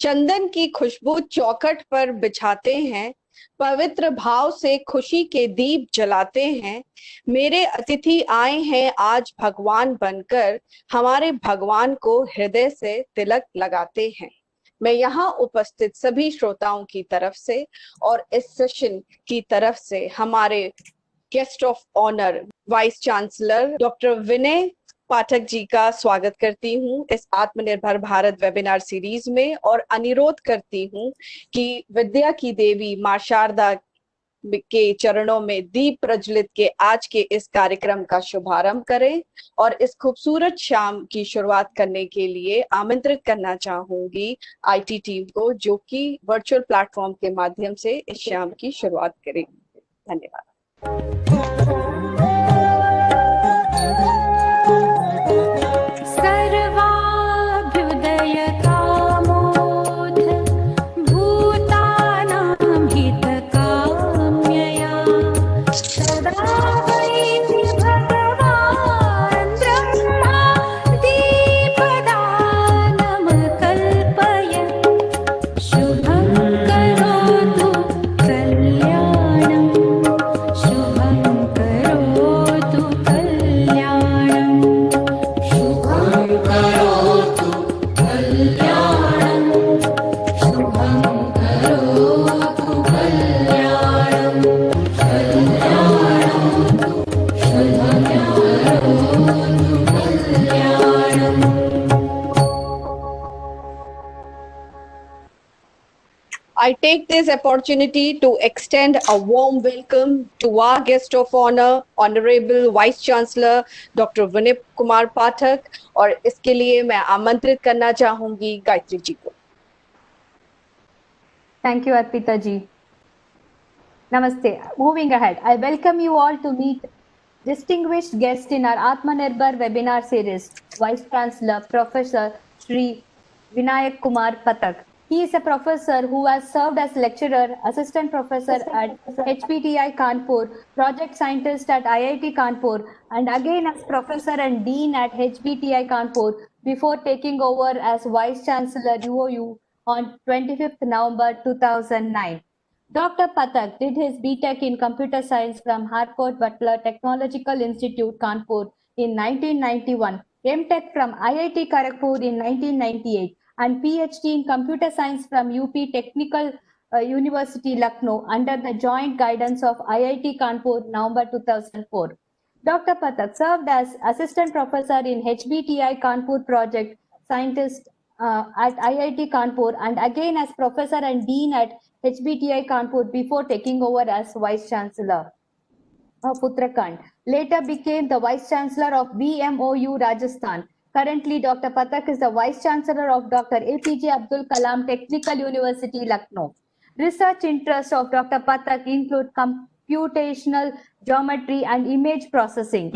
चंदन की खुशबू चौखट पर बिछाते हैं, पवित्र भाव से खुशी के दीप जलाते हैं। मेरे अतिथि आए हैं आज भगवान बनकर, हमारे भगवान को हृदय से तिलक लगाते हैं। मैं यहाँ उपस्थित सभी श्रोताओं की तरफ से और इस सेशन की तरफ से हमारे guest of honour vice chancellor doctor Vinay Pathak ji का स्वागत करती हूँ इस आत्मनिर्भर भारत वेबिनार सीरीज में, और अनुरोध करती हूँ कि विद्या की देवी मां शारदा के चरणों में दीप प्रज्वलित के आज के इस कार्यक्रम का शुभारंभ करें। और इस खूबसूरत शाम की शुरुआत करने के लिए आमंत्रित करना चाहूंगी आईटी टीम को, जो कि वर्चुअल प्लेटफॉर्म के माध्यम से इस शाम की शुरुआत करेंगे। धन्यवाद। I take this opportunity to extend a warm welcome to our guest of honor, Honorable Vice Chancellor Dr. Vinay Kumar Pathak, और इसके लिए मैं आमंत्रित करना चाहूंगी गायत्री जी को। Thank you, Arpita ji. Namaste. Moving ahead, I welcome you all to meet distinguished guests in our Atmanirbhar webinar series, Vice Chancellor Professor Shri Vinayak Kumar Pathak. He is a professor who has served as lecturer, assistant professor at HPTI Kanpur, project scientist at IIT Kanpur, and again as professor and dean at HPTI Kanpur before taking over as Vice Chancellor UOU on 25th November 2009. Dr. Pathak did his BTech in Computer Science from Harcourt Butler Technological Institute, Kanpur in 1991, MTech from IIT Kharagpur in 1998, and PhD in Computer Science from UP Technical University, Lucknow, under the joint guidance of IIT Kanpur, November 2004. Dr. Pathak served as Assistant Professor in HBTI Kanpur Project Scientist at IIT Kanpur, and again as Professor and Dean at HBTI Kanpur before taking over as Vice Chancellor of Uttarakhand. Later became the Vice Chancellor of VMOU Rajasthan. Currently, Dr. Pathak is the Vice Chancellor of Dr. APJ Abdul Kalam Technical University, Lucknow. Research interests of Dr. Pathak include computational geometry and image processing.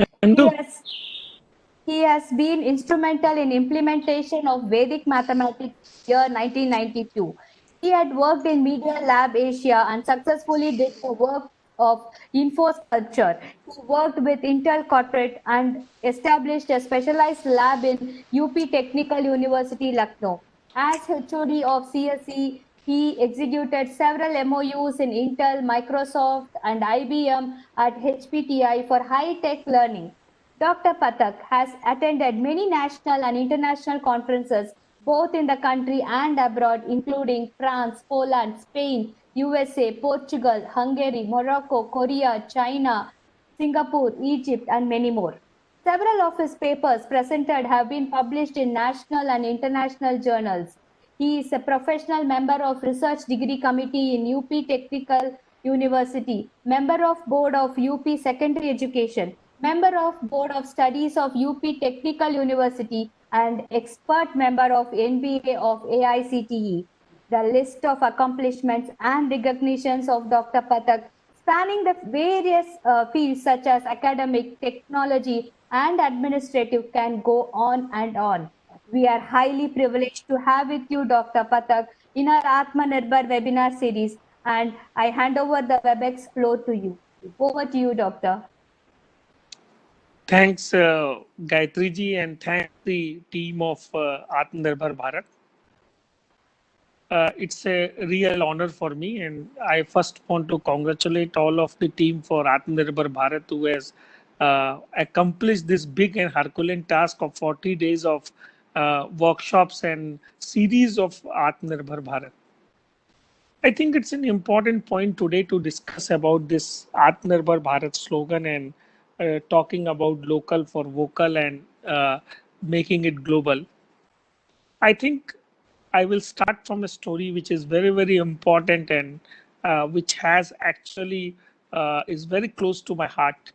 He has been instrumental in implementation of Vedic mathematics year 1992. He had worked in Media Lab Asia and successfully did the work of InfoSculpture. He worked with Intel Corporate and established a specialized lab in UP Technical University, Lucknow. As HOD of CSE, he executed several MOUs in Intel, Microsoft, and IBM at HPTI for high-tech learning. Dr. Pathak has attended many national and international conferences both in the country and abroad, including France, Poland, Spain, USA, Portugal, Hungary, Morocco, Korea, China, Singapore, Egypt, and many more. Several of his papers presented have been published in national and international journals. He is a professional member of Research Degree Committee in UP Technical University, member of Board of UP Secondary Education, member of Board of Studies of UP Technical University, and expert member of NBA of AICTE. The list of accomplishments and recognitions of Dr. Pathak, spanning the various fields such as academic, technology, and administrative, can go on and on. We are highly privileged to have with you, Dr. Pathak, in our Atmanirbhar webinar series, and I hand over the WebEx floor to you. Over to you, Doctor. Thanks, Gayatri ji, and thanks the team of Atmanirbhar Bharat. it's a real honor for me, and I first want to congratulate all of the team for Atmanirbhar Bharat who has accomplished this big and Herculean task of 40 days of workshops and series of Atmanirbhar Bharat. I think it's an important point today to discuss about this Atmanirbhar Bharat slogan and talking about local for vocal and making it global. I think I will start from a story which is very, very important and which has actually is very close to my heart.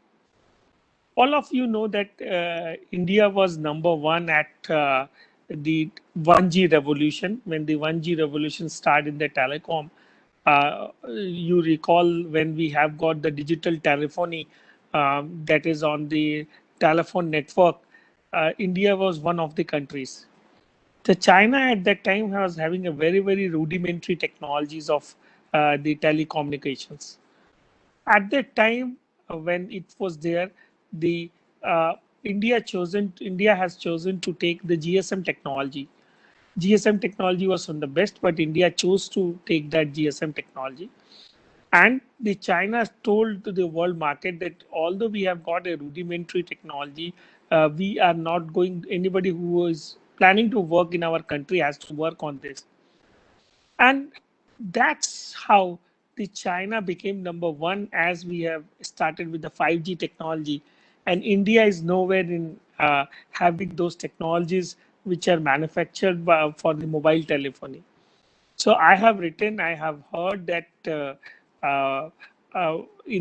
All of you know that India was number one at the 1G revolution. When the 1G revolution started in the telecom, you recall when we have got the digital telephony that is on the telephone network, India was one of the countries. The China at that time was having a very, very rudimentary technologies of the telecommunications. At that time, when it was there, the India has chosen to take the GSM technology. GSM technology was on the best, but India chose to take that GSM technology. And the China told to the world market that although we have got a rudimentary technology, we are not going, anybody who is planning to work in our country has to work on this. And that's how the China became number one as we have started with the 5G technology. And India is nowhere in having those technologies which are manufactured for the mobile telephony. So I have written, I have heard that in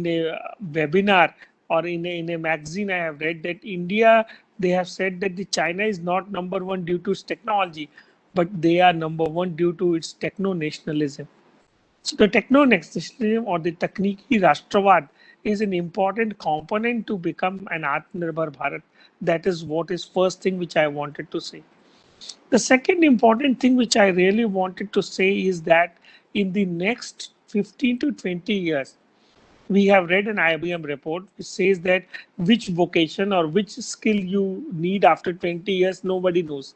a webinar or in a magazine, I have read that India, they have said that the China is not number one due to its technology, but they are number one due to its techno-nationalism. So the techno-nationalism or the Takniki Rashtravad is an important component to become an Atmanirbhar Bharat. That is what is first thing which I wanted to say. The second important thing which I really wanted to say is that in the next 15 to 20 years, we have read an IBM report which says that which vocation or which skill you need after 20 years, nobody knows.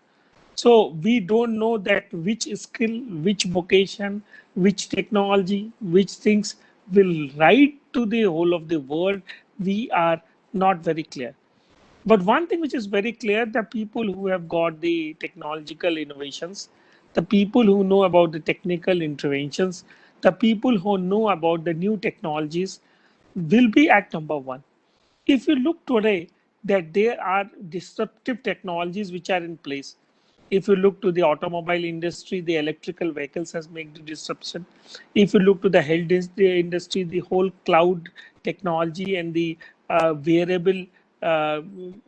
So we don't know that which skill, which vocation, which technology, which things will ride to the whole of the world. We are not very clear. But one thing which is very clear, the people who have got the technological innovations, the people who know about the technical interventions, the people who know about the new technologies will be at number one. If you look today, that there are disruptive technologies which are in place. If you look to the automobile industry, the electrical vehicles has made the disruption. If you look to the health industry, the whole cloud technology and the wearable uh,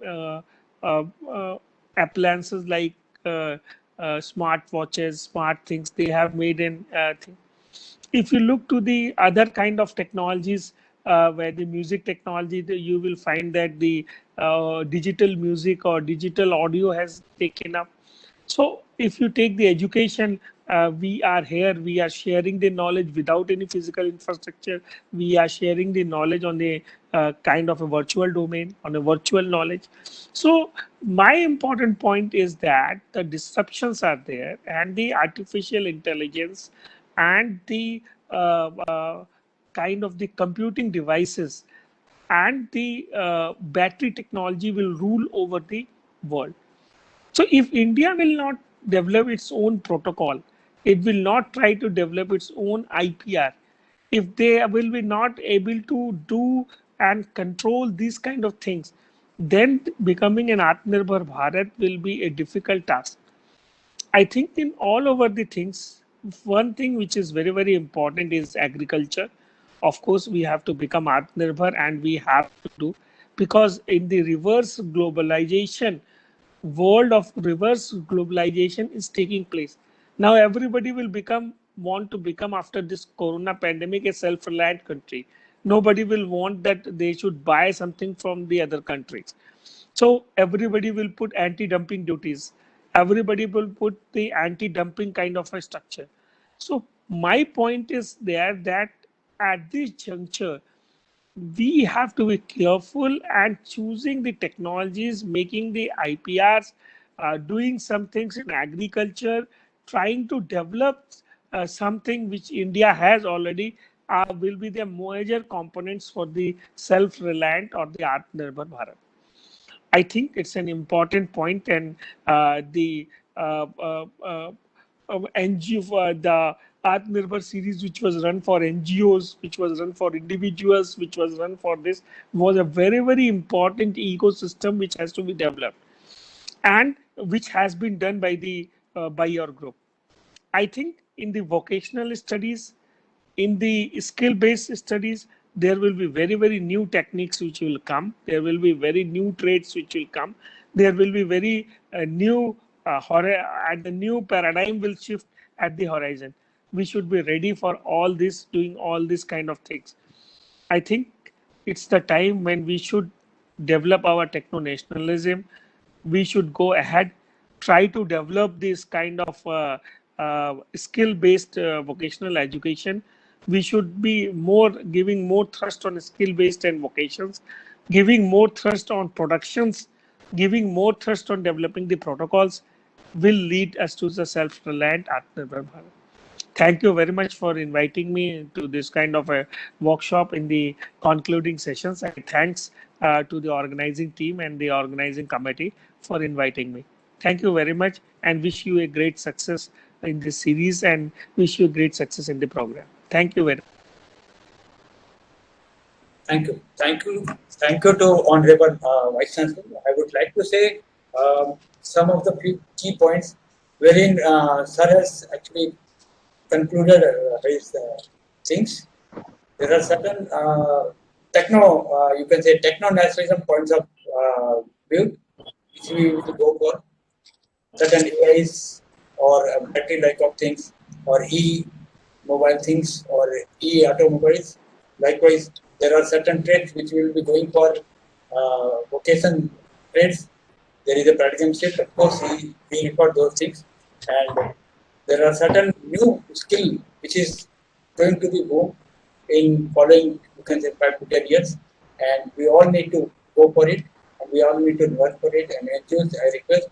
uh, uh, uh, appliances like smart watches, smart things, they have made an thing. If you look to the other kind of technologies where the music technology, you will find that the digital music or digital audio has taken up. So if you take the education, we are here, we are sharing the knowledge without any physical infrastructure. We are sharing the knowledge on a kind of a virtual domain, on a virtual knowledge. So my important point is that the disruptions are there and the artificial intelligence and the kind of the computing devices and the battery technology will rule over the world. So if India will not develop its own protocol, it will not try to develop its own IPR. If they will be not able to do and control these kind of things, then becoming an Atmanirbhar Bharat will be a difficult task. I think in all over the things, one thing which is very, very important is agriculture. Of course, we have to become Atmanirbhar and we have to do, because in the reverse globalization, world of reverse globalization is taking place. Now everybody will want to become after this corona pandemic a self-reliant country. Nobody will want that they should buy something from the other countries. So everybody will put anti-dumping duties. Everybody will put the anti-dumping kind of a structure. So my point is there that at this juncture, we have to be careful and choosing the technologies, making the IPRs, doing some things in agriculture, trying to develop something which India has already, will be the major components for the self-reliant or the Atmanirbhar Bharat. I think it's an important point, and the NGO, the Atmanirbhar series, which was run for NGOs, which was run for individuals, which was run for this, was a very, very important ecosystem which has to be developed, and which has been done by the by your group. I think in the vocational studies, in the skill-based studies, there will be very, very new techniques which will come. There will be very new trades which will come. There will be very new and the new paradigm will shift at the horizon. We should be ready for all this, doing all these kind of things. I think it's the time when we should develop our techno-nationalism. We should go ahead, try to develop this kind of skill-based vocational education. We should be giving more thrust on skill-based and vocations, giving more thrust on productions, giving more thrust on developing the protocols will lead us to the self-reliant Atmanirbhar Bharat. Thank you very much for inviting me to this kind of a workshop in the concluding sessions. And thanks to the organizing team and the organizing committee for inviting me. Thank you very much, and wish you a great success in this series, and wish you great success in the program. Thank you very much. Thank you. Thank you. Thank you to Honorable Vice Chancellor. I would like to say some of the key points wherein Sir has actually concluded his things. There are certain you can say techno-nationalism points of view which we will go for. Certain AIs or battery like of things, or e-mobile things, or e-automobiles. Likewise, there are certain trades which we will be going for vocation trades. There is a paradigm shift. Of course, we record those things, and there are certain new skill which is going to be boom in following, you can say, 5 to 10 years, and we all need to go for it, and we all need to work for it. And I request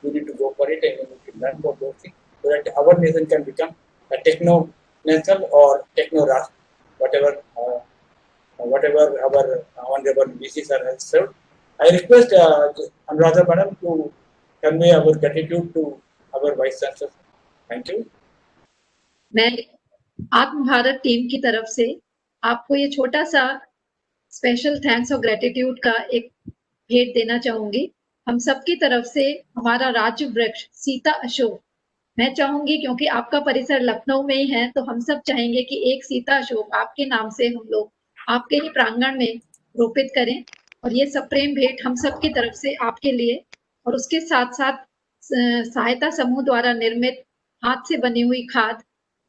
we need to go for it, and we need to learn for those things, so that our nation can become a techno-national or techno-rashtra, whatever our Honorable VC sir has served. I request Anuradha Madam to convey our gratitude to our Vice Chancellor. Thank you. मैं आत्म Bharat team की तरफ से आपको ये छोटा सा special thanks और ग्रेटिट्यूड का एक भेंट देना चाहूंगी। हम सबकी तरफ से हमारा राज्य वृक्ष सीता अशोक, मैं चाहूंगी क्योंकि आपका परिसर लखनऊ में ही है, तो हम सब चाहेंगे कि एक सीता अशोक आपके नाम से हम लोग आपके ही प्रांगण में रोपित करें, और ये सप्रेम भेंट हम सब की तरफ से आपके लिए, और उसके साथ साथ सहायता समूह द्वारा निर्मित हाथ से बनी हुई खाद,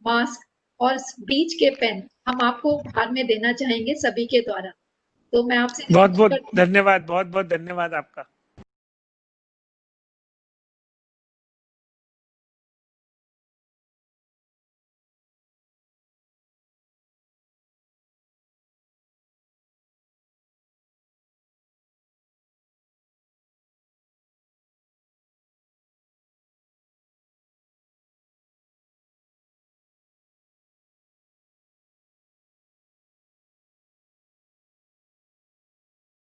मास्क और बीज के पेन हम आपको उपहार में देना चाहेंगे सभी के द्वारा। तो मैं आपसे बहुत बहुत धन्यवाद, बहुत बहुत धन्यवाद आपका।